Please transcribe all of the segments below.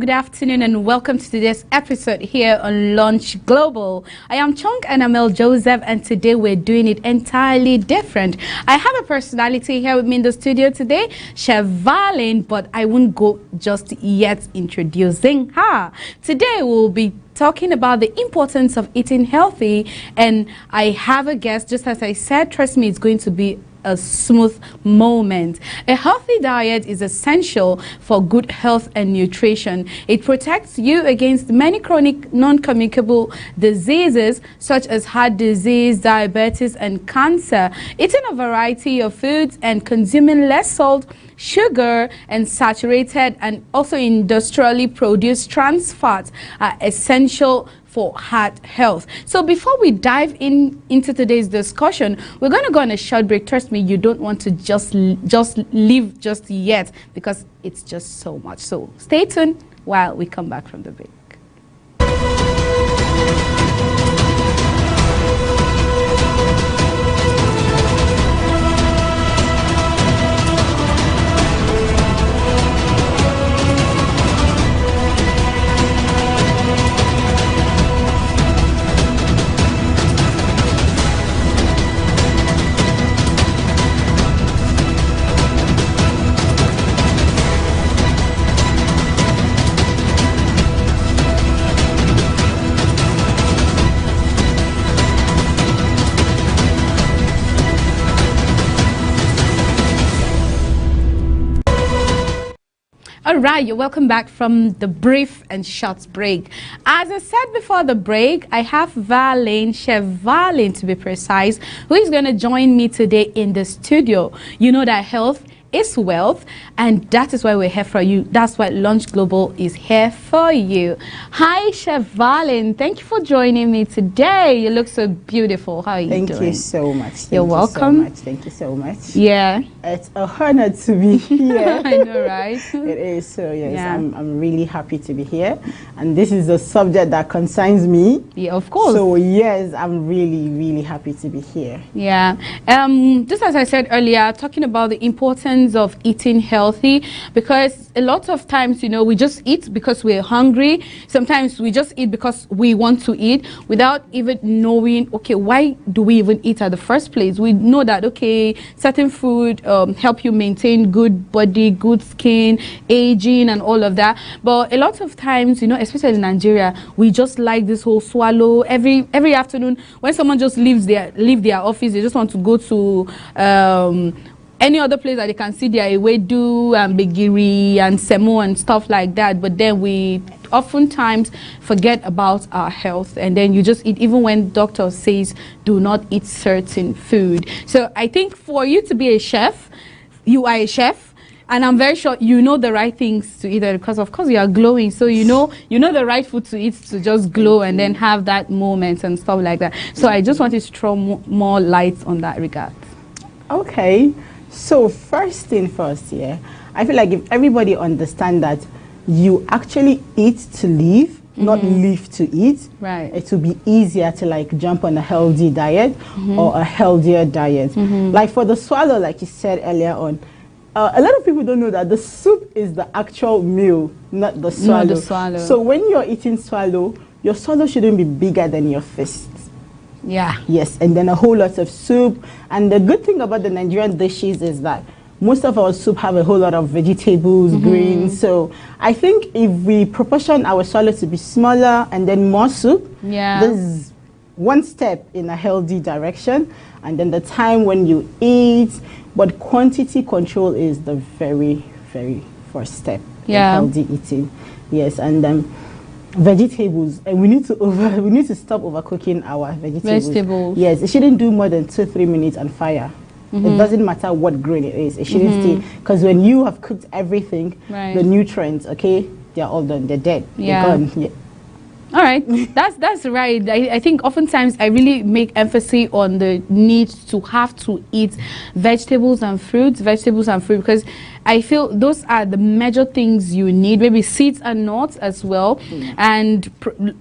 good afternoon, and welcome to today's episode here on Launch Global. I am Chong Anamel Joseph, and today we're doing it entirely different. I have a personality here with me in the studio today, Chef Valin, but I won't go just yet introducing her. Today we'll be talking about the importance of eating healthy, and I have a guest. Just as I said, trust me, it's going to be a smooth moment. A healthy diet is essential for good health and nutrition. It protects you against many chronic non-communicable diseases such as heart disease, diabetes, and cancer. Eating a variety of foods and consuming less salt, sugar, and saturated and also industrially produced trans fats are essential for heart health. So before we dive into today's discussion, we're going to go on a short break. Trust me, you don't want to just leave just yet, because it's just so much. So stay tuned while we come back from the break. All right, you're welcome back from the brief and short break. As I said before the break, I have Valin, Chef Valin to be precise, who is going to join me today in the studio. You know that health is wealth, and that is why we're here for you. That's why Launch Global is here for you. Hi, Chef Valin. Thank you for joining me today. You look so beautiful. How are you doing? Thank you so much. You're welcome. Thank you so much. Yeah. It's a honor to be here. I know, right? It is. So, yes, Yeah. I'm really happy to be here. And this is a subject that concerns me. Yeah, of course. So, yes, I'm really, really happy to be here. Yeah. Just as I said earlier, talking about the importance of eating healthy, because a lot of times, you know, we just eat because we're hungry. Sometimes we just eat because we want to eat without even knowing, okay, why do we even eat at the first place? We know that, okay, certain food help you maintain good body, good skin, aging, and all of that. But a lot of times, you know, especially in Nigeria, we just like this whole swallow. Every afternoon, when someone just leave their office, they just want to go to any other place that they can see their ewedu and begiri and semo and stuff like that. But then we oftentimes forget about our health, and then you just eat even when doctor says do not eat certain food. So I think for you to be a chef, you are a chef, and I'm very sure you know the right things to eat, because of course you are glowing, so you know the right food to eat to just glow and then have that moment and stuff like that. So I just wanted to throw more light on that regard. Okay. So, first thing first, yeah, I feel like if everybody understand that you actually eat to live, not live to eat, right, it will be easier to like jump on a healthy diet or a healthier diet. Like for the swallow, like you said earlier on, a lot of people don't know that the soup is the actual meal, not the swallow. Not the swallow. So when you're eating swallow, your swallow shouldn't be bigger than your fist. Yeah. Yes, and then a whole lot of soup. And the good thing about the Nigerian dishes is that most of our soup have a whole lot of vegetables, greens. So I think if we proportion our swallow to be smaller and then more soup, yeah, this is one step in a healthy direction. And then the time when you eat, but quantity control is the very, very first step in healthy eating. Yes, and vegetables, and we need to stop overcooking our vegetables. Yes, it shouldn't do more than 2-3 minutes on fire. It doesn't matter what grain it is. It shouldn't stay, because when you have cooked everything, the nutrients, okay, they're all done. They're dead. Yeah. They're gone. Yeah. All right, that's right. I think oftentimes I really make emphasis on the need to have to eat vegetables and fruit, because I feel those are the major things you need. Maybe seeds and nuts as well, and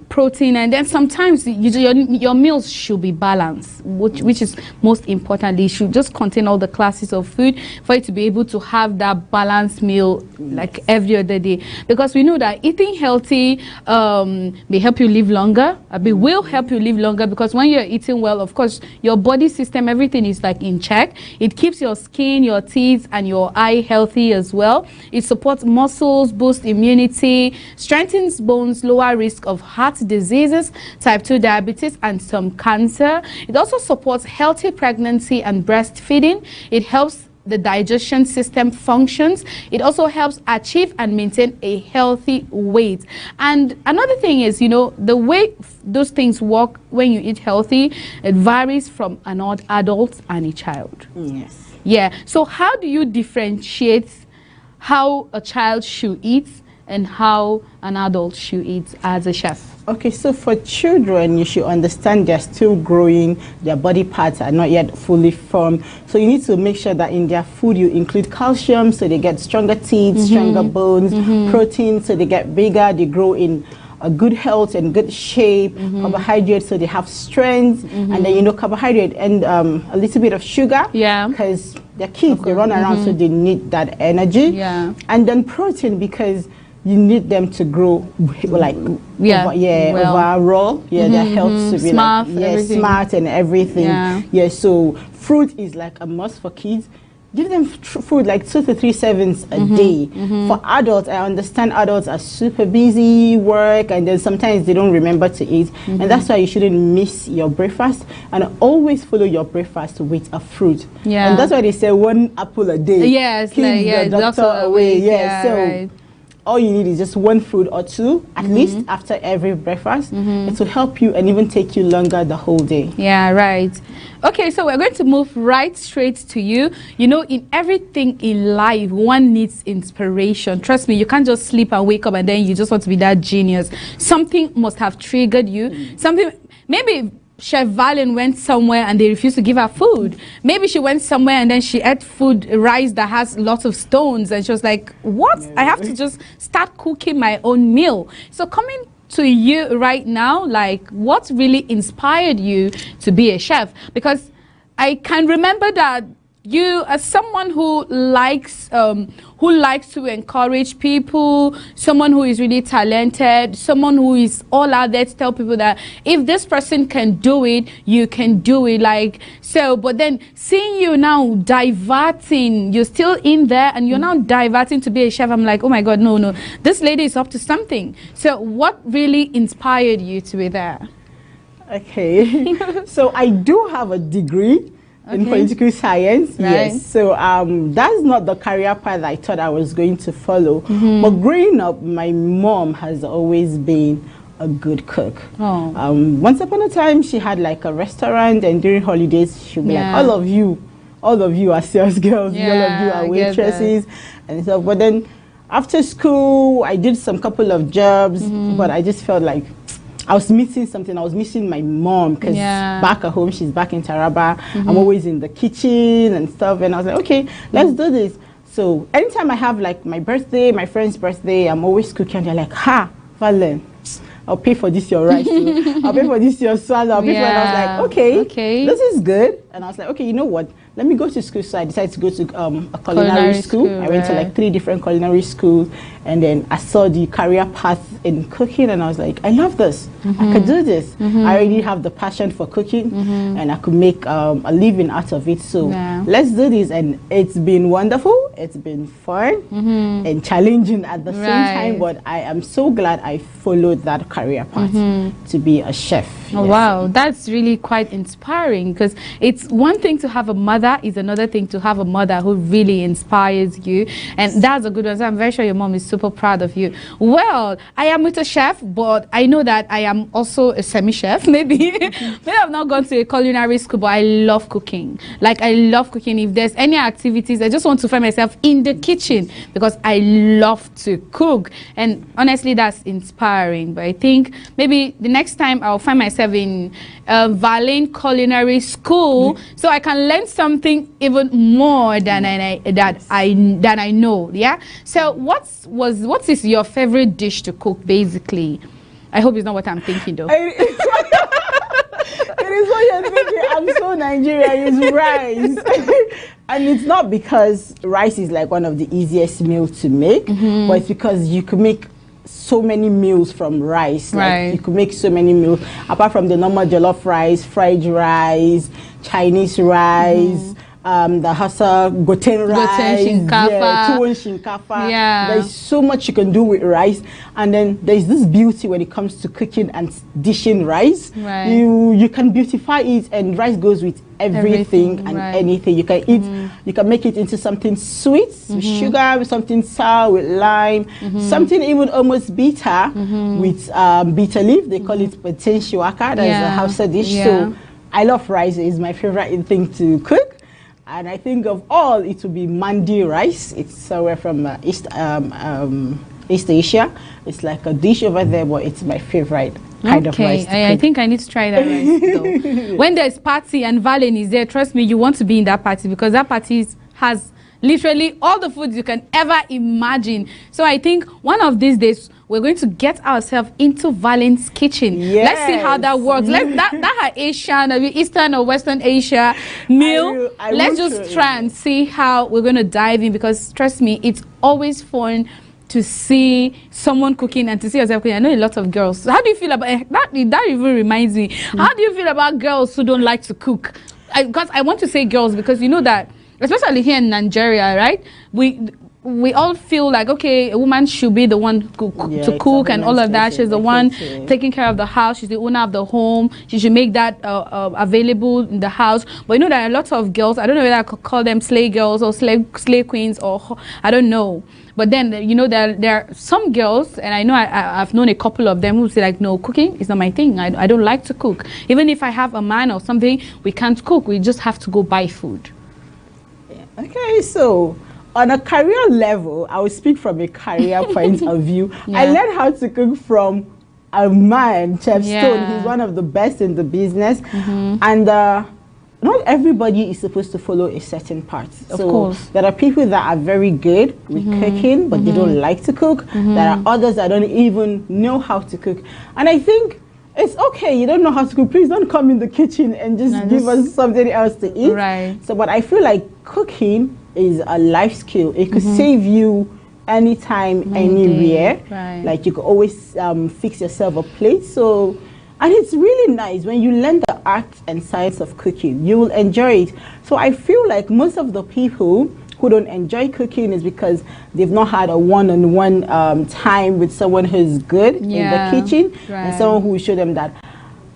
protein. And then sometimes your meals should be balanced, which is most importantly, it should just contain all the classes of food for you to be able to have that balanced meal like every other day. Because we know that eating healthy may help you live longer. Will help you live longer, because when you're eating well, of course, your body system, everything is like in check. It keeps your skin, your teeth, and your eye healthy as well. It supports muscles, boosts immunity, strengthens bones, lower risk of heart diseases, type 2 diabetes, and some cancer. It also supports healthy pregnancy and breastfeeding. It helps the digestion system functions. It also helps achieve and maintain a healthy weight. And another thing is, you know, the way those things work when you eat healthy, it varies from an adult and a child. Yes. Yeah. So how do you differentiate how a child should eat and how an adult should eat as a chef? Okay, so for children, you should understand they're still growing, their body parts are not yet fully formed. So you need to make sure that in their food you include calcium, so they get stronger teeth, stronger bones, protein, so they get bigger, they grow in a good health and good shape, carbohydrates, so they have strength, and then, you know, carbohydrate and a little bit of sugar, because they're kids, they run around, so they need that energy. And then protein, because you need them to grow like overall, their health to be smart, like smart and everything. So fruit is like a must for kids. Give them food like 2 to 3 servings a day. For adults, I understand adults are super busy, work, and then sometimes they don't remember to eat, and that's why you shouldn't miss your breakfast, and always follow your breakfast with a fruit. And that's why they say 1 apple a day. Keeps the doctor away. All you need is just 1 fruit or 2 at least after every breakfast. It will help you and even take you longer the whole day. Okay, so we're going to move right straight to you. You know, in everything in life, one needs inspiration. Trust me, you can't just sleep and wake up and then you just want to be that genius. Something must have triggered you. Something, maybe Chef Valen went somewhere and they refused to give her food. Maybe she went somewhere and then she ate rice that has lots of stones, and she was like, what? I have to just start cooking my own meal. So coming to you right now, like, what really inspired you to be a chef? Because I can remember that you, as someone who likes to encourage people, someone who is really talented, someone who is all out there to tell people that if this person can do it, you can do it. Like, so, but then seeing you now diverting, you're still in there and you're now diverting to be a chef, I'm like, oh my God, no, this lady is up to something. So what really inspired you to be there? Okay, so I do have a degree in political science, yes. So that's not the career path I thought I was going to follow. But growing up, my mom has always been a good cook. Once upon a time, she had like a restaurant, and during holidays, she'd be like, all of you are sales girls, all of you are waitresses and stuff. But then after school, I did some couple of jobs, but I just felt like I was missing something. I was missing my mom, because back at home, she's back in Taraba. I'm always in the kitchen and stuff. And I was like, okay, let's do this. So anytime I have like my birthday, my friend's birthday, I'm always cooking. They're like, Valen, I'll pay for this your rice. I'll pay for this your salad. I'll pay for it. And I was like, okay, this is good. And I was like, okay, you know what? Let me go to school. So I decided to go to a culinary school. I went to like 3 different culinary schools, and then I saw the career path in cooking, and I was like, I love this. I could do this. I already have the passion for cooking, and I could make a living out of it. So let's do this. And it's been wonderful. It's been fun and challenging at the same time, but I am so glad I followed that career path to be a chef. Wow, that's really quite inspiring, because it's one thing to have a mother, is another thing to have a mother who really inspires you, and that's a good one. So I'm very sure your mom is super proud of you. Well, I am with a chef, but I know that I am also a semi-chef. Maybe I've not gone to a culinary school, but I love cooking. Like, I love cooking. If there's any activities, I just want to find myself myself in the kitchen because I love to cook. And honestly, that's inspiring. But I think maybe the next time I'll find myself in Valin Culinary School so I can learn something even more than I know. Yeah. So what is your favorite dish to cook, basically? I hope it's not what I'm thinking, though. It is what you're thinking. I'm so Nigerian. It's rice. And it's not because rice is like one of the easiest meals to make, but it's because you can make so many meals from rice. Right. Like you could make so many meals apart from the normal jollof rice, fried rice, Chinese rice. The Hausa goten rice, tuwon shinkafa. Yeah. There's so much you can do with rice, and then there's this beauty when it comes to cooking and dishing rice. Right. You can beautify it, and rice goes with everything and anything. You can eat. You can make it into something sweet with sugar, with something sour with lime, something even almost bitter with bitter leaf. They call it paten shuwaka. That's a Hausa dish. So I love rice. It's my favorite thing to cook. And I think of all, it will be mandi rice. It's somewhere from East Asia. It's like a dish over there, but it's my favorite kind of rice. I think I need to try that rice though. When there's party and Valen is there, trust me, you want to be in that party because that party has literally all the foods you can ever imagine. So I think one of these days we're going to get ourselves into Valen's kitchen. Yes. Let's see how that works. That Asian, Eastern or Western Asia meal. Let's just try and see how we're going to dive in, because trust me, it's always fun to see someone cooking and to see yourself cooking. I know a lot of girls. How do you feel about that? That even reminds me. How do you feel about girls who don't like to cook? Because I want to say girls because you know that, especially here in Nigeria, right? We all feel like, okay, a woman should be the one to cook and all of that. She's the one taking care of the house. She's the owner of the home. She should make that available in the house. But you know, there are lots of girls, I don't know whether I could call them slay girls or slay queens, or I don't know. But then, you know, there are some girls, and I know I've known a couple of them who say like, no, cooking is not my thing. I don't like to cook. Even if I have a man or something, we can't cook. We just have to go buy food. Okay, so on a career level, I will speak from a career point of view. I learned how to cook from a man, Chef Stone. He's one of the best in the business. And not everybody is supposed to follow a certain path. Of course. There are people that are very good with cooking, but they don't like to cook. There are others that don't even know how to cook. And I think it's okay, you don't know how to cook, please don't come in the kitchen and just give us something else to eat. Right. So, but I feel like cooking is a life skill. It could save you anytime, anywhere. Right. Like you could always fix yourself a plate. So, and it's really nice when you learn the art and science of cooking, you will enjoy it. So I feel like most of the people who don't enjoy cooking is because they've not had a one-on-one time with someone who's good in the kitchen and someone who will show them that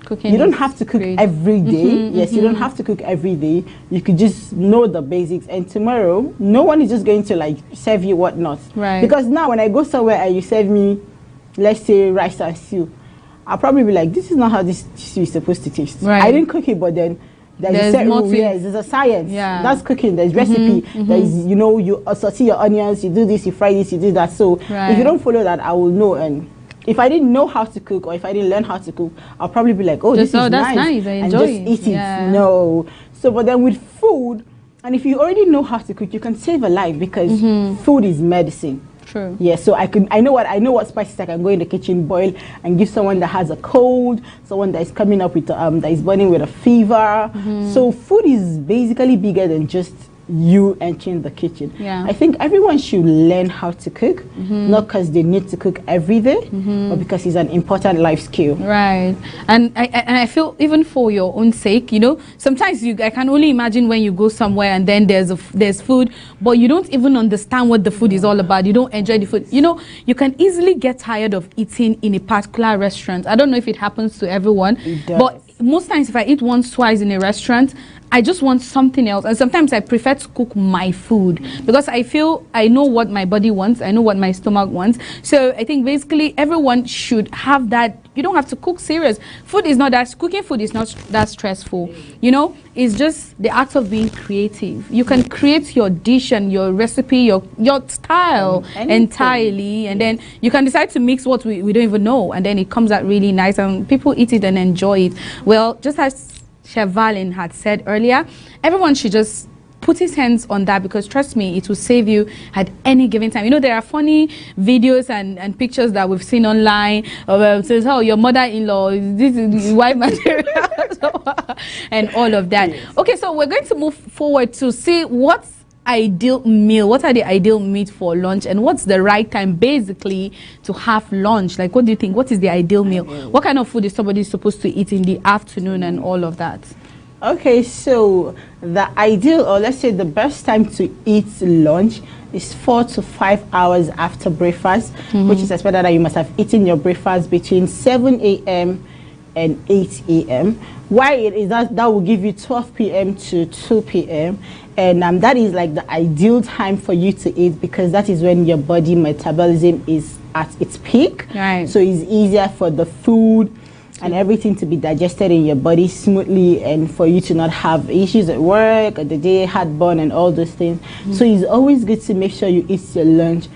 cooking, you don't have to cook every day. Yes, you don't have to cook every day. You could just know the basics, and tomorrow no one is just going to like serve you whatnot. Right. Because now when I go somewhere and you serve me, let's say rice and stew, I'll probably be like, this is not how this stew is supposed to taste. Right. I didn't cook it, but then there's a set rule. Yes, there's a science. Yeah. That's cooking. There's recipe. There's, you know, you saute your onions, you do this, you fry this, you do that. So if you don't follow that, I will know. And if I didn't know how to cook, or if I didn't learn how to cook, I'll probably be like, oh, this is that's nice. I enjoy and just eat it. No. So, but then with food, and if you already know how to cook, you can save a life, because food is medicine. True. Yeah, so I know what spices I can go in the kitchen, boil, and give someone that has a cold, someone that is coming up with that is burning with a fever. So food is basically bigger than just you entering the kitchen. Yeah. I think everyone should learn how to cook, not because they need to cook every day, but because it's an important life skill. Right. And I feel even for your own sake, you know, sometimes I can only imagine when you go somewhere and then there's food, but you don't even understand what the food is all about. You don't enjoy the food. You know, you can easily get tired of eating in a particular restaurant. I don't know if it happens to everyone, but most times if I eat once, twice in a restaurant, I just want something else. And sometimes I prefer to cook my food, because I feel I know what my body wants, I know what my stomach wants. So I think basically everyone should have that, You don't have to cook serious. Cooking food is not that stressful. You know, it's just the act of being creative. You can create your dish and your recipe, your style entirely, and then you can decide to mix what we don't even know, and then it comes out really nice and people eat it and enjoy it. Well, just as Chef Valen had said earlier, everyone should just put his hands on that, because trust me, it will save you at any given time. You know, there are funny videos and pictures that we've seen online of says, oh, your mother-in-law, this is wife material, and all of that. Yes. Okay, so we're going to move forward to see what's ideal meal. What are the ideal meat for lunch, and what's the right time basically to have lunch? Like, what do you think? What is the ideal meal? What kind of food is somebody supposed to eat in the afternoon and all of that? Okay, so the ideal, or let's say the best time to eat lunch is 4 to 5 hours after breakfast, which is expected that you must have eaten your breakfast between 7 a.m. and 8 a.m. Why it is that will give you 12 p.m. to 2 p.m. and that is like the ideal time for you to eat, because that is when your body metabolism is at its peak. Right. So it's easier for the food and everything to be digested in your body smoothly, and for you to not have issues at work or the day, heartburn and all those things. So it's always good to make sure you eat your lunch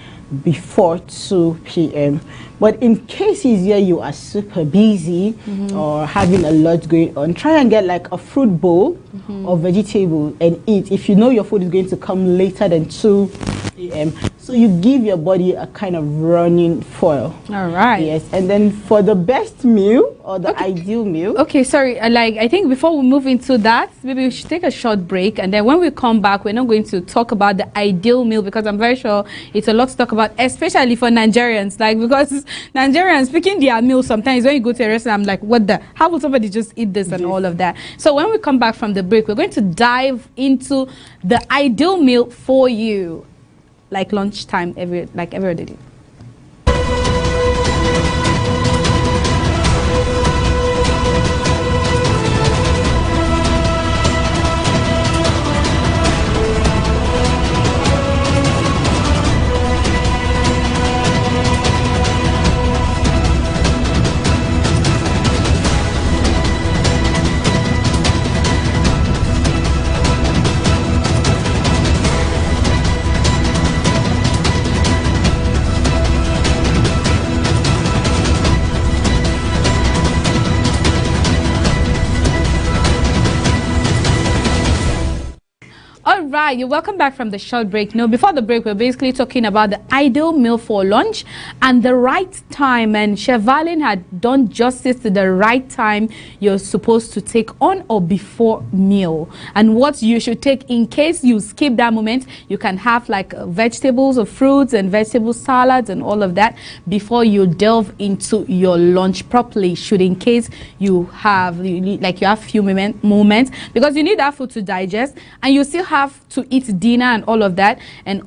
before 2 p.m. But in cases where you are super busy or having a lot going on, try and get like a fruit bowl or vegetable and eat if you know your food is going to come later than 2 p.m. So you give your body a kind of running foil. All right. Yes, and then for the best meal or the ideal meal. Okay, sorry. I think before we move into that, maybe we should take a short break, and then when we come back, we're not going to talk about the ideal meal, because I'm very sure it's a lot to talk about, especially for Nigerians. Like, because Nigerians picking their meal sometimes when you go to a restaurant, I'm like, what the? How will somebody just eat this and all of that? So when we come back from the break, we're going to dive into the ideal meal for you, like lunchtime every other day. Right, you're welcome back from the short break. Now, before the break, we're basically talking about the ideal meal for lunch and the right time. And Chef Valen had done justice to the right time you're supposed to take on or before meal, and what you should take in case you skip that moment. You can have like vegetables or fruits and vegetable salads and all of that before you delve into your lunch properly. Should in case you have few moments, because you need that food to digest, and you still have to eat dinner and all of that, and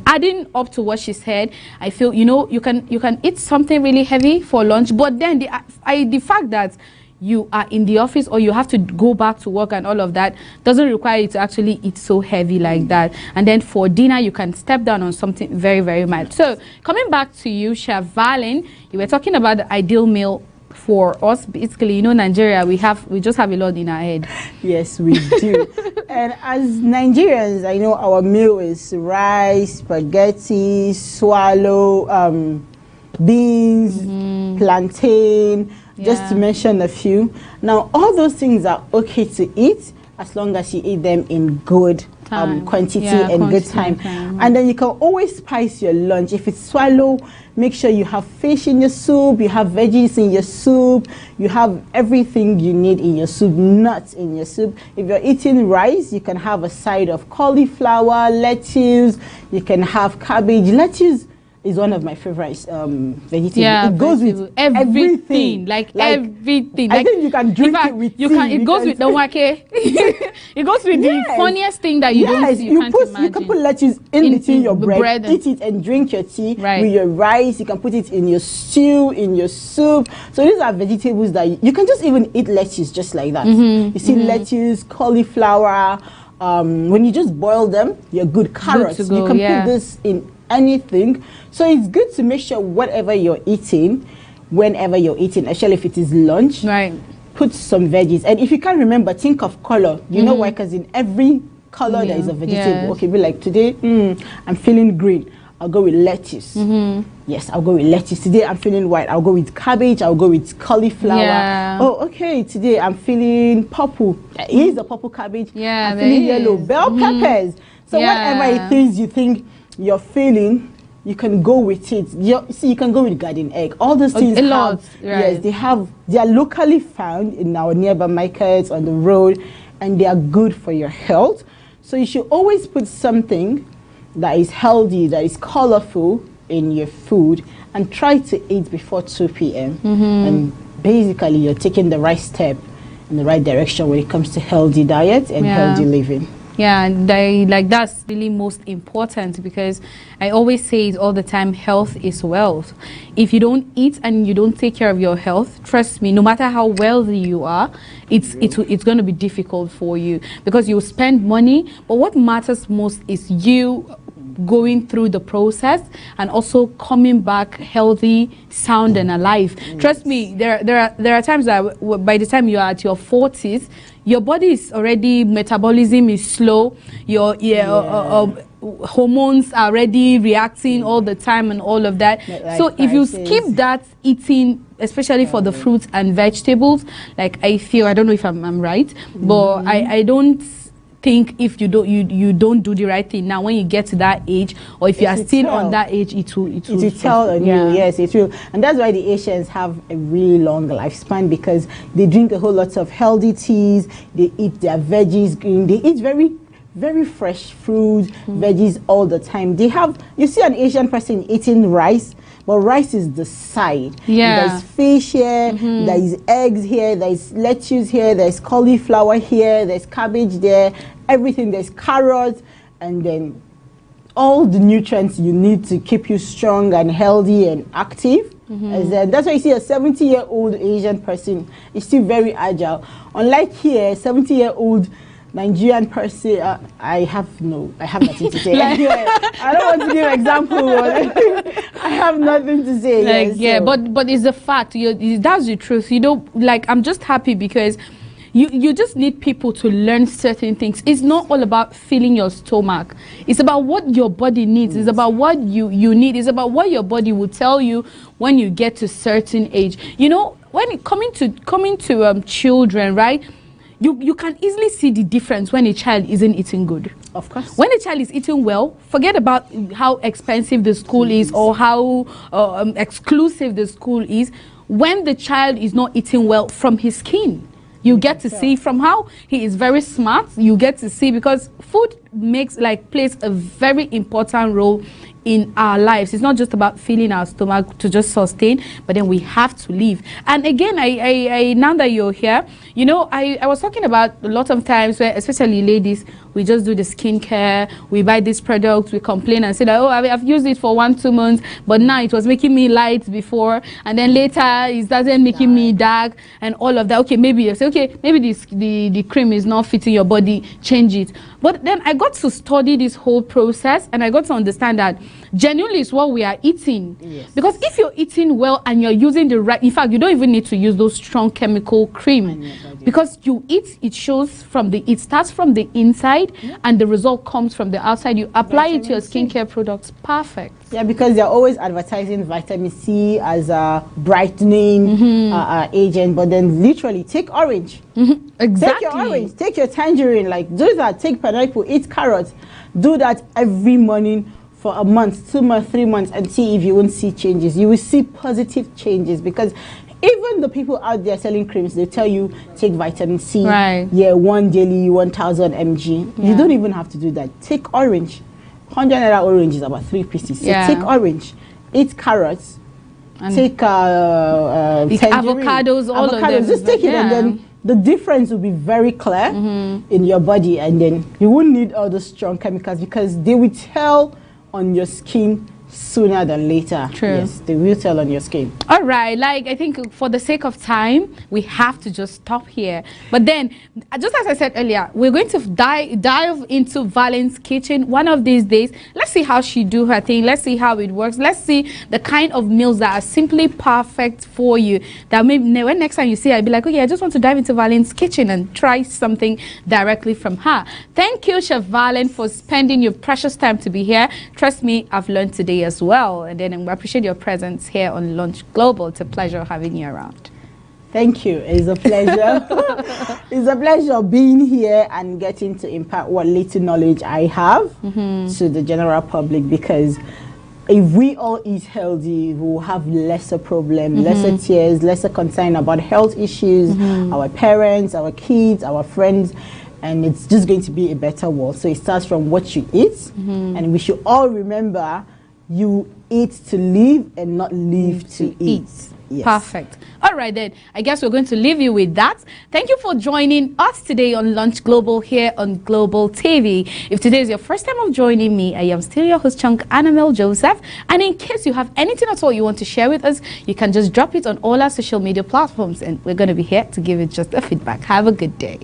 adding up to what she said, I feel, you know, you can eat something really heavy for lunch, but then the fact that you are in the office or you have to go back to work and all of that doesn't require you to actually eat so heavy like that. And then for dinner, you can step down on something very, very mild. So coming back to you, Chef Valen, you were talking about the ideal meal for us. Basically, you know, Nigeria, we just have a lot in our head. Yes, we do. And as Nigerians, I know our meal is rice, spaghetti, swallow, beans, plantain, just to mention a few. Now, all those things are okay to eat as long as you eat them in good quantity and good time. And then you can always spice your lunch. If it's swallow, make sure you have fish in your soup, you have veggies in your soup, you have everything you need in your soup, nuts in your soup. If you're eating rice, you can have a side of cauliflower, lettuce, you can have cabbage. Lettuce is one of my favorite vegetables. Yeah, it goes with everything. Like everything. I think you can drink it with tea. It goes with the wake. It goes with the funniest thing that you don't see. You can put lettuce in between your bread, eat it and drink your tea with your rice. You can put it in your stew, in your soup. So these are vegetables that you can just even eat lettuce just like that. You see lettuce, cauliflower. When you just boil them, you're good. Carrots. You can put this in anything. So it's good to make sure whatever you're eating whenever you're eating, especially if it is lunch. Right. Put some veggies. And if you can't remember, think of color. You know why? Because in every color there is a vegetable. Okay, be like, today, I'm feeling green. I'll go with lettuce. Yes, I'll go with lettuce. Today I'm feeling white. I'll go with cabbage. I'll go with cauliflower. Yeah. Oh, okay. Today I'm feeling purple. Here's the purple cabbage. Yeah, I'm feeling yellow. Bell peppers. So whatever it is you think you're feeling, you can go with it. You can go with garden egg. All those things yes, they are locally found in our nearby markets, on the road, and they are good for your health. So you should always put something that is healthy, that is colorful in your food, and try to eat before 2 p.m. And basically you're taking the right step in the right direction when it comes to healthy diet and healthy living. Yeah, and that's really most important, because I always say it all the time, health is wealth. If you don't eat and you don't take care of your health, trust me, no matter how wealthy you are, it's going to be difficult for you, because you spend money, but what matters most is you going through the process and also coming back healthy, sound and alive. Trust me, there are times that by the time you are at your 40s, your body is already, metabolism is slow, your hormones are already reacting all the time and all of that. So if you skip that eating, especially for the fruits and vegetables, like I don't know if I'm right, but I don't think if you don't do the right thing now, when you get to that age, or if you are still on that age, it will tell on you. Yes, it will. And that's why the Asians have a really long lifespan, because they drink a whole lot of healthy teas, they eat their veggies green, they eat very, very fresh fruit, veggies all the time. You see an Asian person eating rice, but rice is the side. There's fish here, there's eggs here, there's lettuce here, there's cauliflower here, there's cabbage there, everything, there's carrots, and then all the nutrients you need to keep you strong and healthy and active. That's why you see a 70-year-old Asian person is still very agile. Unlike here, 70-year-old Nigerian person, I have nothing to say. I don't want to give example. I have nothing to say. But it's a fact. That's the truth. I'm just happy because you just need people to learn certain things. It's not all about filling your stomach. It's about what your body needs. It's about what you need. It's about what your body will tell you when you get to certain age. When it coming to children, right? You can easily see the difference when a child isn't eating good. Of course. When a child is eating well, forget about how expensive the school is or how exclusive the school is. When the child is not eating well, from his skin, you get to see, from how he is very smart, you get to see, because food plays a very important role in our lives. It's not just about filling our stomach to just sustain, but then we have to live. And again, I now that you're here, I was talking about a lot of times where, especially ladies, we just do the skincare, we buy this product, we complain and say that, I've used it for 1-2 months, but now it was making me light before, and then later it started making me dark and all of that. Okay, maybe you say, okay, maybe the cream is not fitting your body, change it. But then I got to study this whole process, and I got to understand that genuinely it's what we are eating. Yes. Because if you're eating well and you're using the right, in fact, you don't even need to use those strong chemical cream, because you eat, it starts from the inside, and the result comes from the outside. You apply it to your skincare products, perfect. Yeah, because they're always advertising vitamin C as a brightening agent, but then literally take orange. Exactly. Take your orange, take your tangerine, do that, take pineapple, eat carrots. Do that every morning for a month, 2 months, 3 months, and see if you won't see changes. You will see positive changes, because even the people out there selling creams, they tell you take vitamin C, one daily, 1000 mg. You don't even have to do that. Take orange. 100 naira orange is about 3 pieces. So take orange, eat carrots, and take avocados, all of them. Just take it, and then the difference will be very clear in your body, and then you won't need all those strong chemicals, because they will tell on your skin sooner than later. True. Yes, they will tell on your skin. All right, like I think for the sake of time, we have to just stop here. But then, just as I said earlier, we're going to dive into Valen's kitchen one of these days. Let's see how she do her thing. Let's see how it works. Let's see the kind of meals that are simply perfect for you. That maybe when next time you see her, I'll be like, okay, I just want to dive into Valen's kitchen and try something directly from her. Thank you, Chef Valen, for spending your precious time to be here. Trust me, I've learned today as well. And then I appreciate your presence here on Lunch Global. It's a pleasure having you around. Thank you. It's a pleasure. It's a pleasure being here and getting to impart what little knowledge I have to the general public, because if we all eat healthy, we'll have lesser problem, lesser tears, lesser concern about health issues, our parents, our kids, our friends, and it's just going to be a better world. So it starts from what you eat, and we should all remember, you eat to live and not live to eat. Yes. Perfect. All right then, I guess we're going to leave you with that. Thank you for joining us today on Lunch Global here on Global TV. If today is your first time of joining me, I am still your host, Chunk Annabelle Joseph. And in case you have anything at all you want to share with us, you can just drop it on all our social media platforms, and we're going to be here to give it just a feedback. Have a good day.